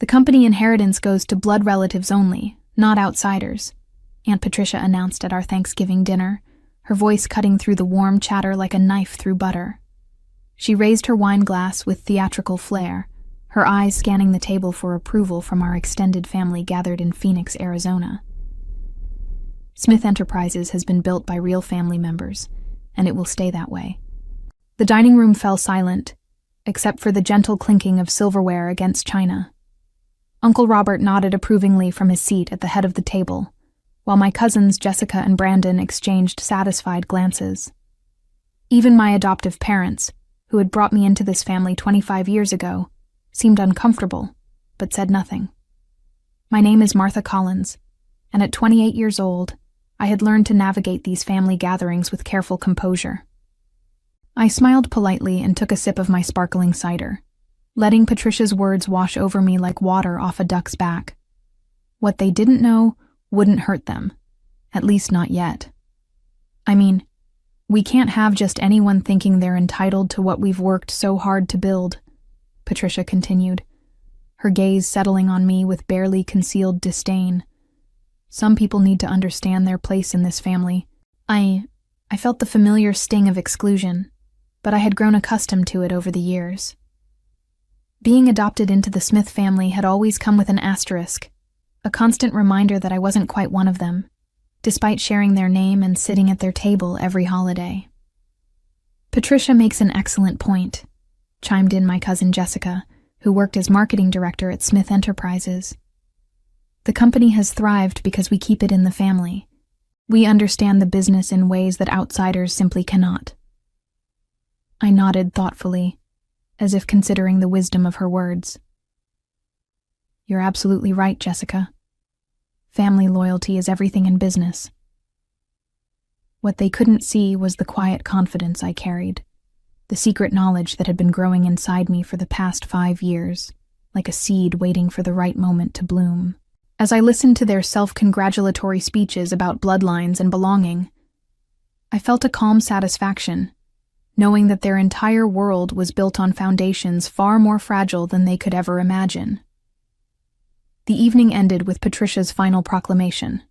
The company inheritance goes to blood relatives only, not outsiders, Aunt Patricia announced at our Thanksgiving dinner, her voice cutting through the warm chatter like a knife through butter. She raised her wine glass with theatrical flair, her eyes scanning the table for approval from our extended family gathered in Phoenix, Arizona. Smith Enterprises has been built by real family members, and it will stay that way. The dining room fell silent, except for the gentle clinking of silverware against china. Uncle Robert nodded approvingly from his seat at the head of the table, while my cousins Jessica and Brandon exchanged satisfied glances. Even my adoptive parents, who had brought me into this family 25 years ago, seemed uncomfortable, but said nothing. My name is Martha Collins, and at 28 years old, I had learned to navigate these family gatherings with careful composure. I smiled politely and took a sip of my sparkling cider, letting Patricia's words wash over me like water off a duck's back. What they didn't know wouldn't hurt them, at least not yet. I mean, we can't have just anyone thinking they're entitled to what we've worked so hard to build, Patricia continued, her gaze settling on me with barely concealed disdain. Some people need to understand their place in this family. I felt the familiar sting of exclusion, but I had grown accustomed to it over the years. Being adopted into the Smith family had always come with an asterisk, a constant reminder that I wasn't quite one of them, despite sharing their name and sitting at their table every holiday. Patricia makes an excellent point, chimed in my cousin Jessica, who worked as marketing director at Smith Enterprises. The company has thrived because we keep it in the family. We understand the business in ways that outsiders simply cannot. I nodded thoughtfully, as if considering the wisdom of her words. You're absolutely right, Jessica. Family loyalty is everything in business. What they couldn't see was the quiet confidence I carried, the secret knowledge that had been growing inside me for the past 5 years, like a seed waiting for the right moment to bloom. As I listened to their self-congratulatory speeches about bloodlines and belonging, I felt a calm satisfaction, knowing that their entire world was built on foundations far more fragile than they could ever imagine. The evening ended with Patricia's final proclamation.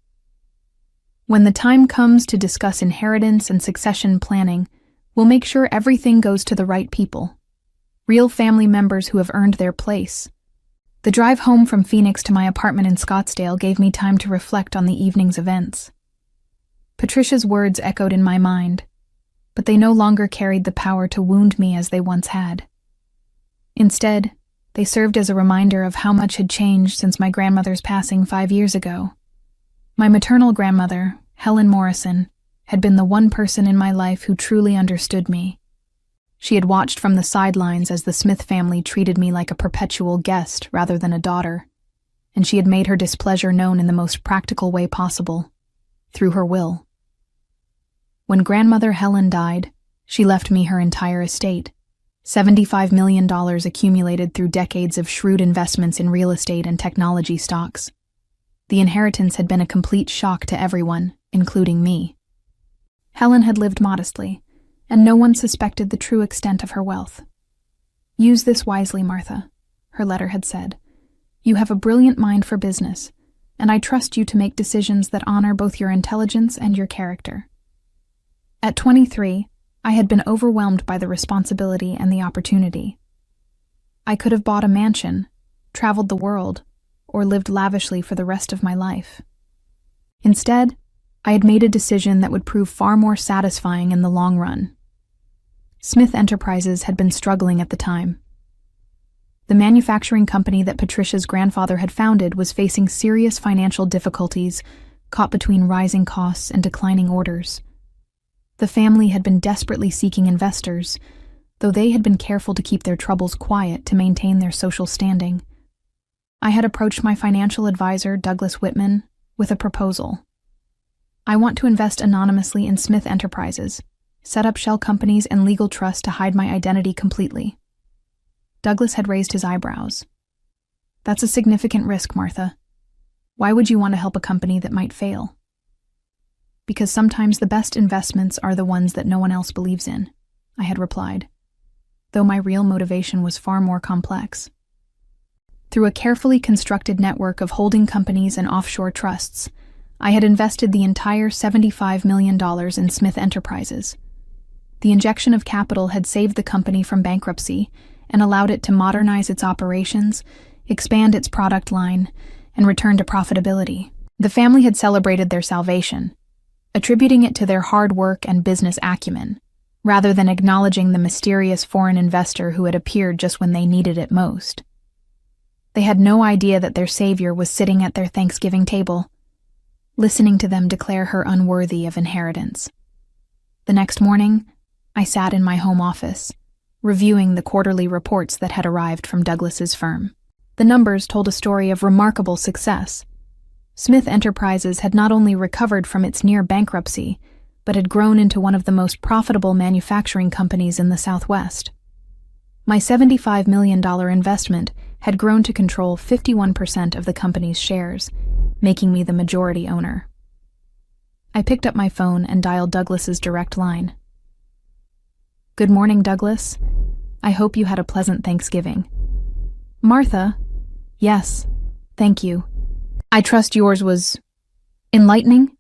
When the time comes to discuss inheritance and succession planning, we'll make sure everything goes to the right people, real family members who have earned their place. The drive home from Phoenix to my apartment in Scottsdale gave me time to reflect on the evening's events. Patricia's words echoed in my mind, but they no longer carried the power to wound me as they once had. Instead, they served as a reminder of how much had changed since my grandmother's passing 5 years ago. My maternal grandmother, Helen Morrison, had been the one person in my life who truly understood me. She had watched from the sidelines as the Smith family treated me like a perpetual guest rather than a daughter, and she had made her displeasure known in the most practical way possible, through her will. When grandmother Helen died, she left me her entire estate, $75 million accumulated through decades of shrewd investments in real estate and technology stocks. The inheritance had been a complete shock to everyone, including me. Helen had lived modestly, and no one suspected the true extent of her wealth. Use this wisely, Martha, her letter had said. You have a brilliant mind for business, and I trust you to make decisions that honor both your intelligence and your character. At 23, I had been overwhelmed by the responsibility and the opportunity. I could have bought a mansion, traveled the world, or lived lavishly for the rest of my life. Instead, I had made a decision that would prove far more satisfying in the long run. Smith Enterprises had been struggling at the time. The manufacturing company that Patricia's grandfather had founded was facing serious financial difficulties, caught between rising costs and declining orders. The family had been desperately seeking investors, though they had been careful to keep their troubles quiet to maintain their social standing. I had approached my financial advisor, Douglas Whitman, with a proposal. I want to invest anonymously in Smith Enterprises, set up shell companies and legal trusts to hide my identity completely. Douglas had raised his eyebrows. That's a significant risk, Martha. Why would you want to help a company that might fail? Because sometimes the best investments are the ones that no one else believes in, I had replied, though my real motivation was far more complex. Through a carefully constructed network of holding companies and offshore trusts, I had invested the entire $75 million in Smith Enterprises. The injection of capital had saved the company from bankruptcy and allowed it to modernize its operations, expand its product line, and return to profitability. The family had celebrated their salvation, attributing it to their hard work and business acumen, rather than acknowledging the mysterious foreign investor who had appeared just when they needed it most. They had no idea that their savior was sitting at their Thanksgiving table, listening to them declare her unworthy of inheritance. The next morning, I sat in my home office, reviewing the quarterly reports that had arrived from Douglas's firm. The numbers told a story of remarkable success. Smith Enterprises had not only recovered from its near bankruptcy, but had grown into one of the most profitable manufacturing companies in the Southwest. My $75 million investment had grown to control 51% of the company's shares, making me the majority owner. I picked up my phone and dialed Douglas's direct line. "Good morning, Douglas. I hope you had a pleasant Thanksgiving." "Martha?" "Yes, thank you. I trust yours was enlightening?"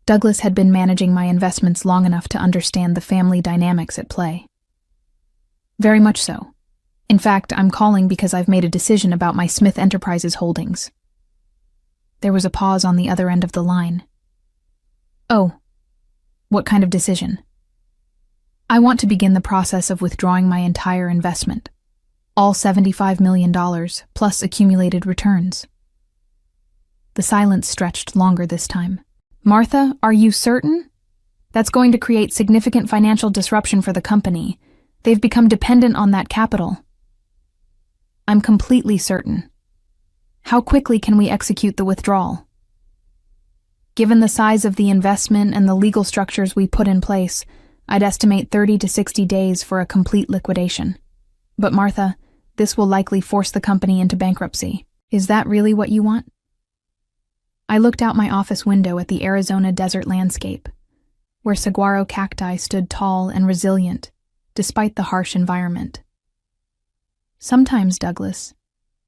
Douglas had been managing my investments long enough to understand the family dynamics at play. "Very much so. In fact, I'm calling because I've made a decision about my Smith Enterprises holdings." There was a pause on the other end of the line. "Oh, what kind of decision?" "I want to begin the process of withdrawing my entire investment. All $75 million, plus accumulated returns." The silence stretched longer this time. "Martha, are you certain? That's going to create significant financial disruption for the company. They've become dependent on that capital." "I'm completely certain. How quickly can we execute the withdrawal?" "Given the size of the investment and the legal structures we put in place, I'd estimate 30 to 60 days for a complete liquidation. But Martha, this will likely force the company into bankruptcy. Is that really what you want?" I looked out my office window at the Arizona desert landscape, where saguaro cacti stood tall and resilient, despite the harsh environment. "Sometimes, Douglas,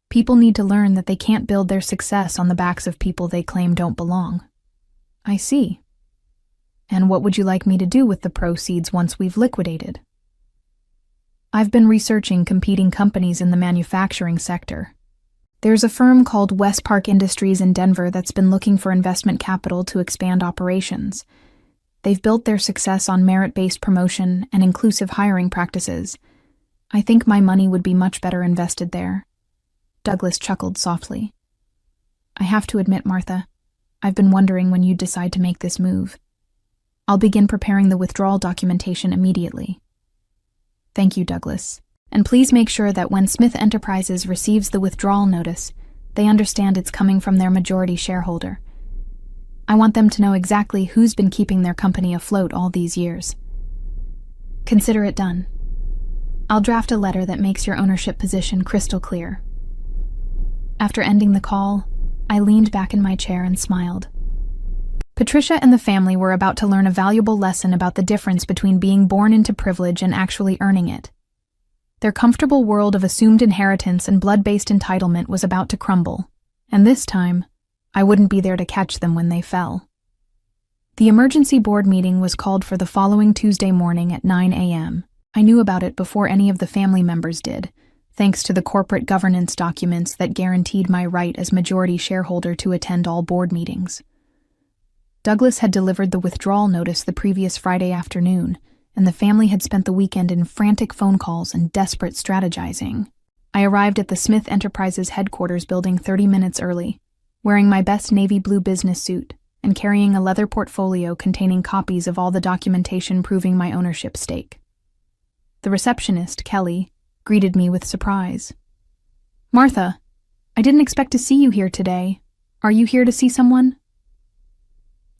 people need to learn that they can't build their success on the backs of people they claim don't belong." "I see. And what would you like me to do with the proceeds once we've liquidated?" "I've been researching competing companies in the manufacturing sector. There's a firm called West Park Industries in Denver that's been looking for investment capital to expand operations. They've built their success on merit-based promotion and inclusive hiring practices. I think my money would be much better invested there." Douglas chuckled softly. "I have to admit, Martha, I've been wondering when you'd decide to make this move. I'll begin preparing the withdrawal documentation immediately." "Thank you, Douglas. And please make sure that when Smith Enterprises receives the withdrawal notice, they understand it's coming from their majority shareholder. I want them to know exactly who's been keeping their company afloat all these years." "Consider it done. I'll draft a letter that makes your ownership position crystal clear." After ending the call, I leaned back in my chair and smiled. Patricia and the family were about to learn a valuable lesson about the difference between being born into privilege and actually earning it. Their comfortable world of assumed inheritance and blood-based entitlement was about to crumble, and this time, I wouldn't be there to catch them when they fell. The emergency board meeting was called for the following Tuesday morning at 9 a.m. I knew about it before any of the family members did, thanks to the corporate governance documents that guaranteed my right as majority shareholder to attend all board meetings. Douglas had delivered the withdrawal notice the previous Friday afternoon, and the family had spent the weekend in frantic phone calls and desperate strategizing. I arrived at the Smith Enterprises headquarters building 30 minutes early, wearing my best navy blue business suit and carrying a leather portfolio containing copies of all the documentation proving my ownership stake. The receptionist, Kelly, greeted me with surprise. "Martha, I didn't expect to see you here today. Are you here to see someone?"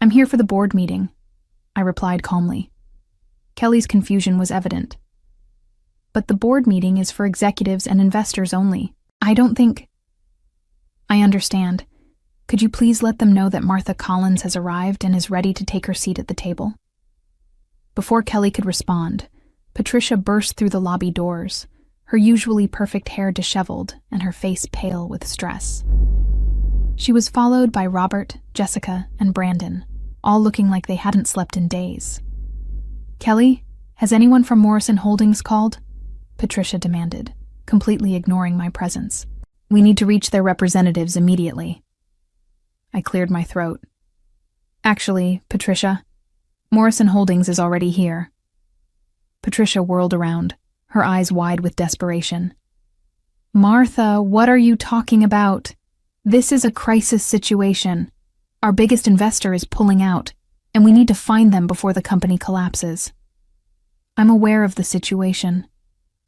"I'm here for the board meeting," I replied calmly. Kelly's confusion was evident. "But the board meeting is for executives and investors only. I don't think—" "I understand. Could you please let them know that Martha Collins has arrived and is ready to take her seat at the table?" Before Kelly could respond, Patricia burst through the lobby doors, her usually perfect hair disheveled and her face pale with stress. She was followed by Robert, Jessica, and Brandon, all looking like they hadn't slept in days. "Kelly, has anyone from Morrison Holdings called?" Patricia demanded, completely ignoring my presence. "We need to reach their representatives immediately." I cleared my throat. "Actually, Patricia, Morrison Holdings is already here." Patricia whirled around, her eyes wide with desperation. "Martha, what are you talking about? This is a crisis situation. Our biggest investor is pulling out, and we need to find them before the company collapses." "I'm aware of the situation,"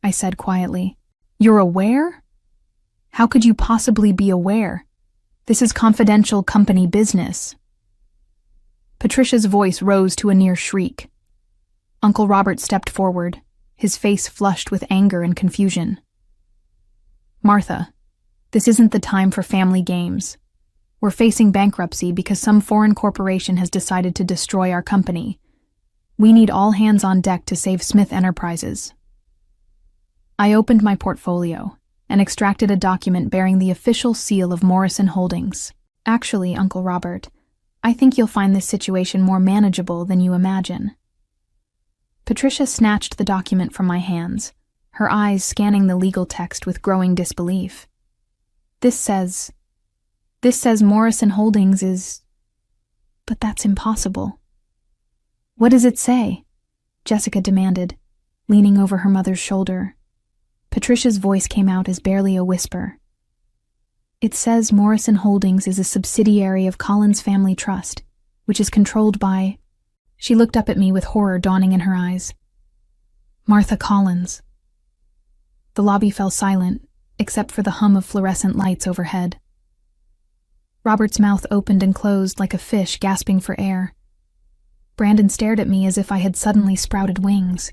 I said quietly. "You're aware? How could you possibly be aware? This is confidential company business." Patricia's voice rose to a near shriek. Uncle Robert stepped forward, his face flushed with anger and confusion. "Martha, this isn't the time for family games. We're facing bankruptcy because some foreign corporation has decided to destroy our company. We need all hands on deck to save Smith Enterprises." I opened my portfolio and extracted a document bearing the official seal of Morrison Holdings. "Actually, Uncle Robert, I think you'll find this situation more manageable than you imagine." Patricia snatched the document from my hands, her eyes scanning the legal text with growing disbelief. This says Morrison Holdings is... But that's impossible." "What does it say?" Jessica demanded, leaning over her mother's shoulder. Patricia's voice came out as barely a whisper. "It says Morrison Holdings is a subsidiary of Collins Family Trust, which is controlled by..." She looked up at me with horror dawning in her eyes. "Martha Collins." The lobby fell silent, except for the hum of fluorescent lights overhead. Robert's mouth opened and closed like a fish gasping for air. Brandon stared at me as if I had suddenly sprouted wings.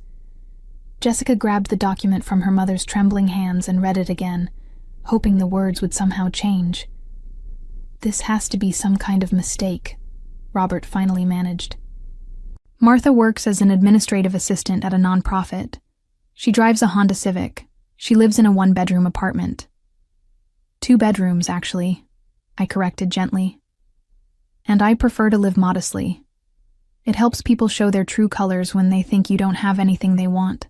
Jessica grabbed the document from her mother's trembling hands and read it again, hoping the words would somehow change. "This has to be some kind of mistake," Robert finally managed. "Martha works as an administrative assistant at a nonprofit. She drives a Honda Civic. She lives in a one-bedroom apartment." "2 bedrooms, actually," I corrected gently. "And I prefer to live modestly. It helps people show their true colors when they think you don't have anything they want."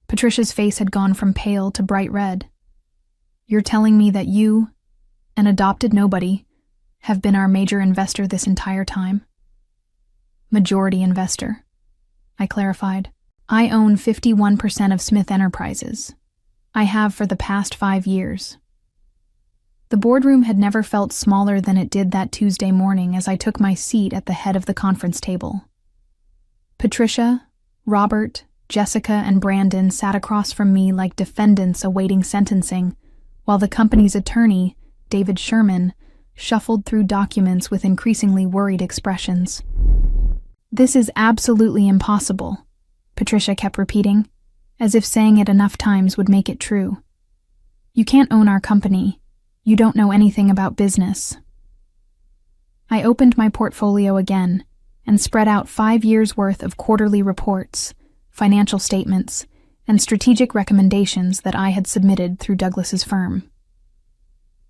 Patricia's face had gone from pale to bright red. "You're telling me that you, an adopted nobody, have been our major investor this entire time?" "Majority investor," I clarified. "I own 51% of Smith Enterprises. I have for the past 5 years." The boardroom had never felt smaller than it did that Tuesday morning as I took my seat at the head of the conference table. Patricia, Robert, Jessica, and Brandon sat across from me like defendants awaiting sentencing, while the company's attorney, David Sherman, shuffled through documents with increasingly worried expressions. "This is absolutely impossible," Patricia kept repeating, as if saying it enough times would make it true. "You can't own our company. You don't know anything about business." I opened my portfolio again and spread out 5 years' worth of quarterly reports, financial statements, and strategic recommendations that I had submitted through Douglas's firm.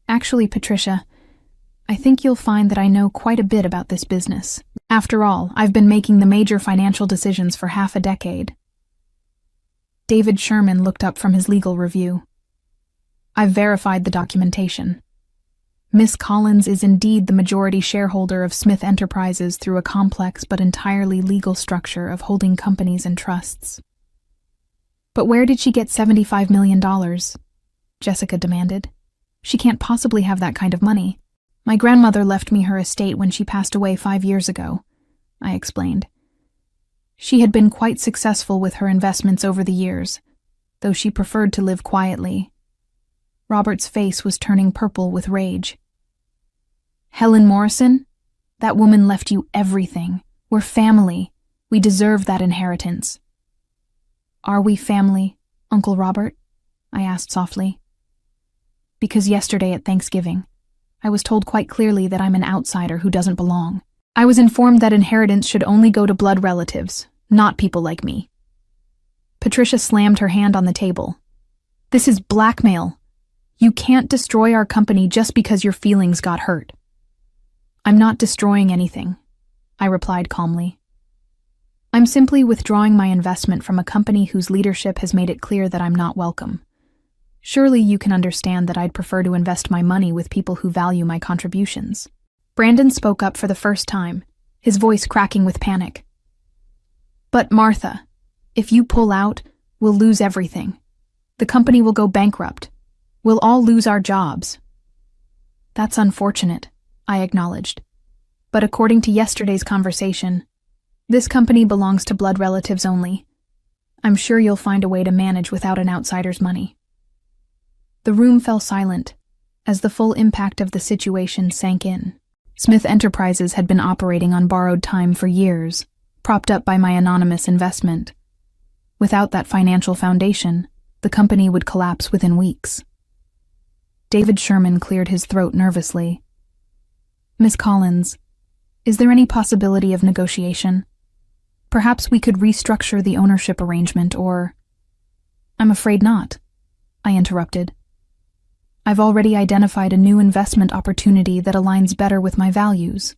"Actually, Patricia, I think you'll find that I know quite a bit about this business. After all, I've been making the major financial decisions for half a decade." David Sherman looked up from his legal review. "I've verified the documentation. Miss Collins is indeed the majority shareholder of Smith Enterprises through a complex but entirely legal structure of holding companies and trusts." "But where did she get $75 million? Jessica demanded. "She can't possibly have that kind of money." "My grandmother left me her estate when she passed away 5 years ago," I explained. "She had been quite successful with her investments over the years, though she preferred to live quietly." Robert's face was turning purple with rage. "Helen Morrison? That woman left you everything. We're family. We deserve that inheritance." "Are we family, Uncle Robert?" I asked softly. "Because yesterday at Thanksgiving, I was told quite clearly that I'm an outsider who doesn't belong. I was informed that inheritance should only go to blood relatives, not people like me." Patricia slammed her hand on the table, This is blackmail. You can't destroy our company just because your feelings got hurt. I'm not destroying anything, I replied calmly. I'm simply withdrawing my investment from a company whose leadership has made it clear that I'm not welcome. Surely you can understand that I'd prefer to invest my money with people who value my contributions. Brandon spoke up for the first time, his voice cracking with panic. But Martha, if you pull out, we'll lose everything. The company will go bankrupt. We'll all lose our jobs. That's unfortunate, I acknowledged. But according to yesterday's conversation, this company belongs to blood relatives only. I'm sure you'll find a way to manage without an outsider's money. The room fell silent as the full impact of the situation sank in. Smith Enterprises had been operating on borrowed time for years, propped up by my anonymous investment. Without that financial foundation, the company would collapse within weeks. David Sherman cleared his throat nervously. Miss Collins, is there any possibility of negotiation? Perhaps we could restructure the ownership arrangement or— I'm afraid not, I interrupted. I've already identified a new investment opportunity that aligns better with my values.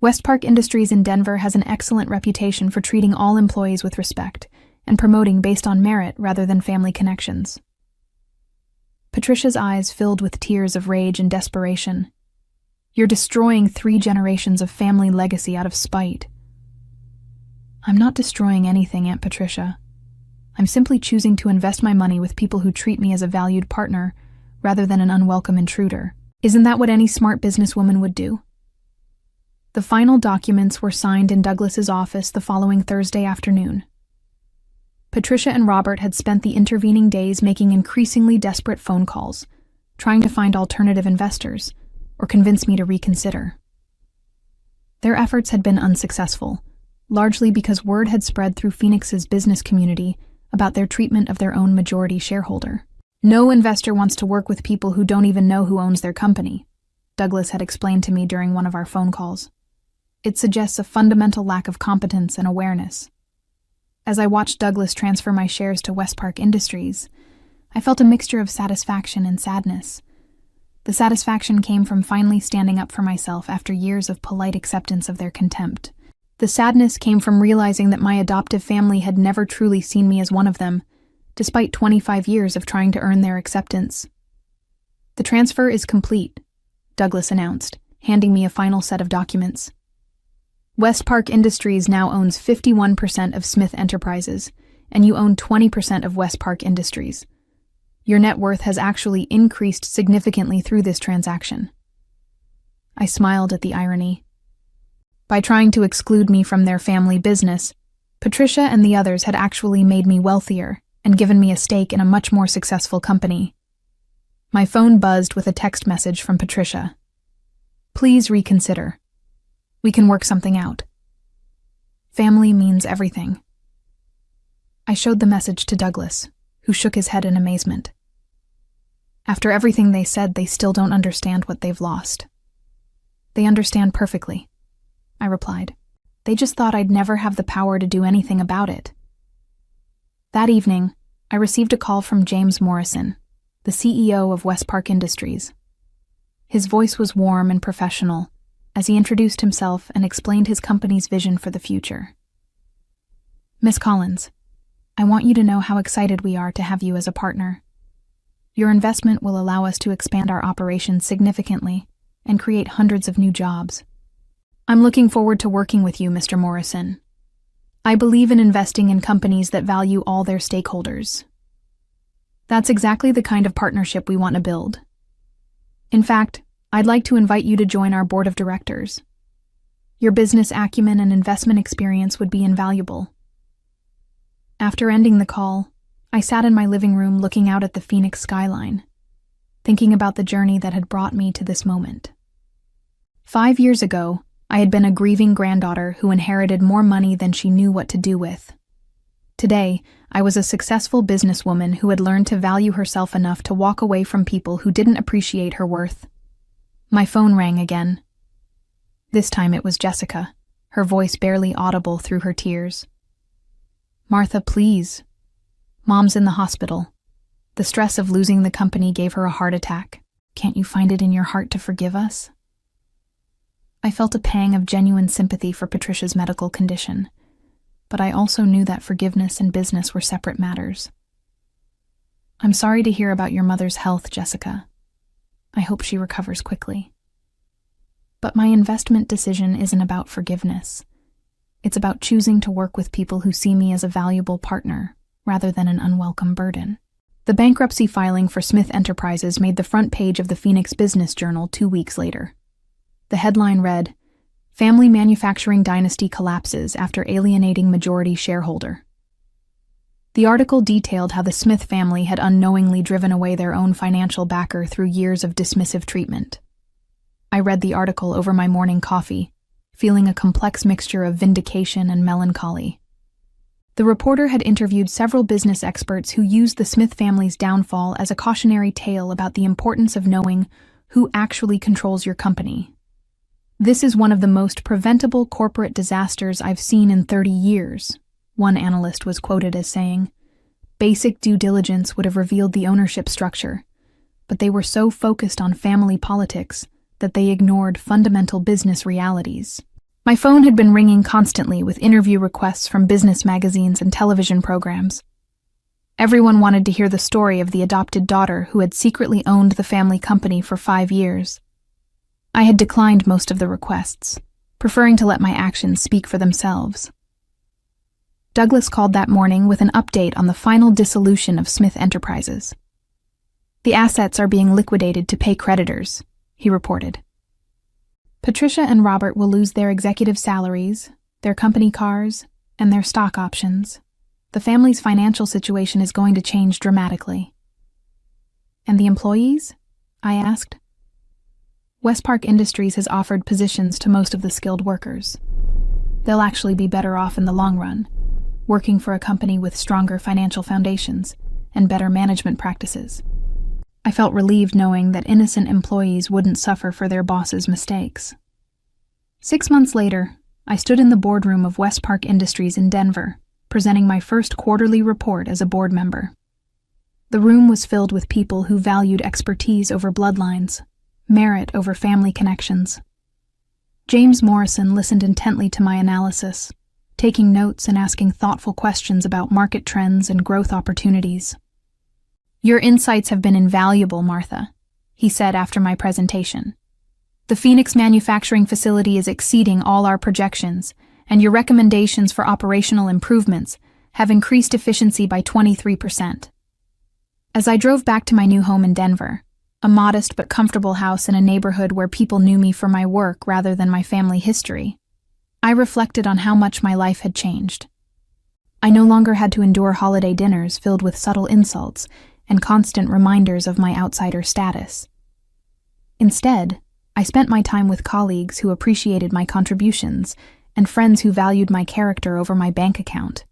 West Park Industries in Denver has an excellent reputation for treating all employees with respect and promoting based on merit rather than family connections. Patricia's eyes filled with tears of rage and desperation. You're destroying 3 generations of family legacy out of spite. I'm not destroying anything, Aunt Patricia. I'm simply choosing to invest my money with people who treat me as a valued partner rather than an unwelcome intruder. Isn't that what any smart businesswoman would do? The final documents were signed in Douglas's office the following Thursday afternoon. Patricia and Robert had spent the intervening days making increasingly desperate phone calls, trying to find alternative investors or convince me to reconsider. Their efforts had been unsuccessful, largely because word had spread through Phoenix's business community about their treatment of their own majority shareholder. No investor wants to work with people who don't even know who owns their company, Douglas had explained to me during one of our phone calls. It suggests a fundamental lack of competence and awareness. As I watched Douglas transfer my shares to West Park Industries, I felt a mixture of satisfaction and sadness. The satisfaction came from finally standing up for myself after years of polite acceptance of their contempt. The sadness came from realizing that my adoptive family had never truly seen me as one of them, despite 25 years of trying to earn their acceptance. The transfer is complete, Douglas announced, handing me a final set of documents. West Park Industries now owns 51% of Smith Enterprises, and you own 20% of West Park Industries. Your net worth has actually increased significantly through this transaction. I smiled at the irony. By trying to exclude me from their family business, Patricia and the others had actually made me wealthier and given me a stake in a much more successful company. My phone buzzed with a text message from Patricia. Please reconsider. We can work something out. Family means everything. I showed the message to Douglas, who shook his head in amazement. After everything they said, they still don't understand what they've lost. They understand perfectly, I replied. They just thought I'd never have the power to do anything about it. That evening, I received a call from James Morrison, the CEO of West Park Industries. His voice was warm and professional as he introduced himself and explained his company's vision for the future. Miss Collins, I want you to know how excited we are to have you as a partner. Your investment will allow us to expand our operations significantly and create hundreds of new jobs. I'm looking forward to working with you, Mr. Morrison. I believe in investing in companies that value all their stakeholders. That's exactly the kind of partnership we want to build. In fact, I'd like to invite you to join our board of directors. Your business acumen and investment experience would be invaluable. After ending the call, I sat in my living room looking out at the Phoenix skyline, thinking about the journey that had brought me to this moment. 5 years ago, I had been a grieving granddaughter who inherited more money than she knew what to do with. Today, I was a successful businesswoman who had learned to value herself enough to walk away from people who didn't appreciate her worth. My phone rang again. This time it was Jessica, her voice barely audible through her tears. Martha, please. Mom's in the hospital. The stress of losing the company gave her a heart attack. Can't you find it in your heart to forgive us? I felt a pang of genuine sympathy for Patricia's medical condition, but I also knew that forgiveness and business were separate matters. I'm sorry to hear about your mother's health, Jessica. I hope she recovers quickly. But my investment decision isn't about forgiveness. It's about choosing to work with people who see me as a valuable partner, rather than an unwelcome burden. The bankruptcy filing for Smith Enterprises made the front page of the Phoenix Business Journal 2 weeks later. The headline read, "Family Manufacturing Dynasty Collapses After Alienating Majority Shareholder." The article detailed how the Smith family had unknowingly driven away their own financial backer through years of dismissive treatment. I read the article over my morning coffee, feeling a complex mixture of vindication and melancholy. The reporter had interviewed several business experts who used the Smith family's downfall as a cautionary tale about the importance of knowing who actually controls your company. "This is one of the most preventable corporate disasters I've seen in 30 years, one analyst was quoted as saying. Basic due diligence would have revealed the ownership structure, but they were so focused on family politics that they ignored fundamental business realities. My phone had been ringing constantly with interview requests from business magazines and television programs. Everyone wanted to hear the story of the adopted daughter who had secretly owned the family company for 5 years. I had declined most of the requests, preferring to let my actions speak for themselves. Douglas called that morning with an update on the final dissolution of Smith Enterprises. "The assets are being liquidated to pay creditors," he reported. "Patricia and Robert will lose their executive salaries, their company cars, and their stock options. The family's financial situation is going to change dramatically." "And the employees?" I asked. "West Park Industries has offered positions to most of the skilled workers. They'll actually be better off in the long run, working for a company with stronger financial foundations and better management practices." I felt relieved knowing that innocent employees wouldn't suffer for their boss's mistakes. 6 months later, I stood in the boardroom of West Park Industries in Denver, presenting my first quarterly report as a board member. The room was filled with people who valued expertise over bloodlines, merit over family connections. James Morrison listened intently to my analysis, taking notes and asking thoughtful questions about market trends and growth opportunities. "Your insights have been invaluable, Martha," he said after my presentation. "The Phoenix manufacturing facility is exceeding all our projections, and your recommendations for operational improvements have increased efficiency by 23%. As I drove back to my new home in Denver, a modest but comfortable house in a neighborhood where people knew me for my work rather than my family history, I reflected on how much my life had changed. I no longer had to endure holiday dinners filled with subtle insults and constant reminders of my outsider status. Instead, I spent my time with colleagues who appreciated my contributions and friends who valued my character over my bank account.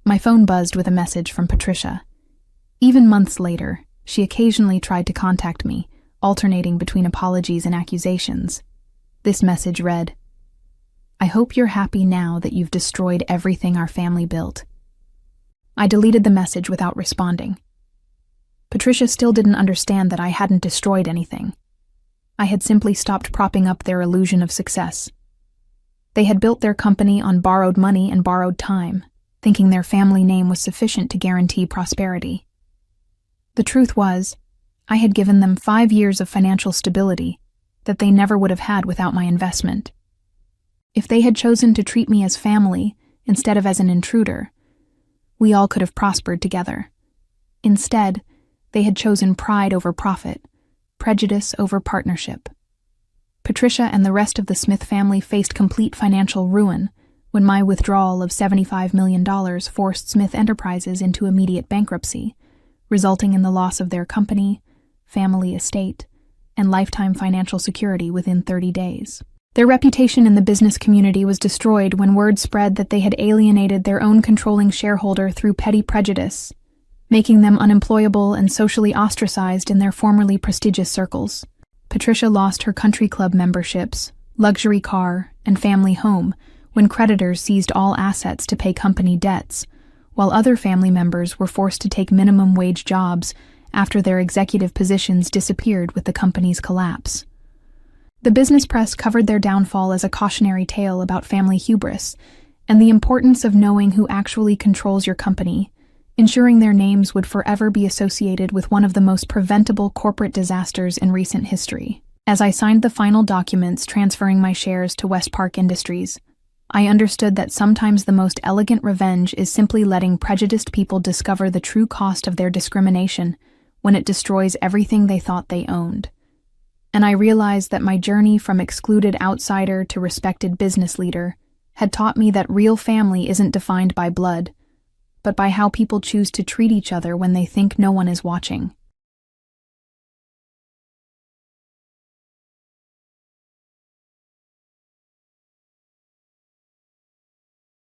My phone buzzed with a message from Patricia. Even months later, she occasionally tried to contact me, alternating between apologies and accusations. This message read, "I hope you're happy now that you've destroyed everything our family built." I deleted the message without responding. Patricia still didn't understand that I hadn't destroyed anything. I had simply stopped propping up their illusion of success. They had built their company on borrowed money and borrowed time, thinking their family name was sufficient to guarantee prosperity. The truth was, I had given them 5 years of financial stability that they never would have had without my investment. If they had chosen to treat me as family instead of as an intruder, we all could have prospered together. Instead, they had chosen pride over profit, prejudice over partnership. Patricia and the rest of the Smith family faced complete financial ruin when my withdrawal of $75 million forced Smith Enterprises into immediate bankruptcy, resulting in the loss of their company, family estate, and lifetime financial security within 30 days. Their reputation in the business community was destroyed when word spread that they had alienated their own controlling shareholder through petty prejudice, making them unemployable and socially ostracized in their formerly prestigious circles. Patricia lost her country club memberships, luxury car, and family home when creditors seized all assets to pay company debts, while other family members were forced to take minimum wage jobs after their executive positions disappeared with the company's collapse. The business press covered their downfall as a cautionary tale about family hubris and the importance of knowing who actually controls your company, ensuring their names would forever be associated with one of the most preventable corporate disasters in recent history. As I signed the final documents transferring my shares to West Park Industries, I understood that sometimes the most elegant revenge is simply letting prejudiced people discover the true cost of their discrimination when it destroys everything they thought they owned. And I realized that my journey from excluded outsider to respected business leader had taught me that real family isn't defined by blood, but by how people choose to treat each other when they think no one is watching.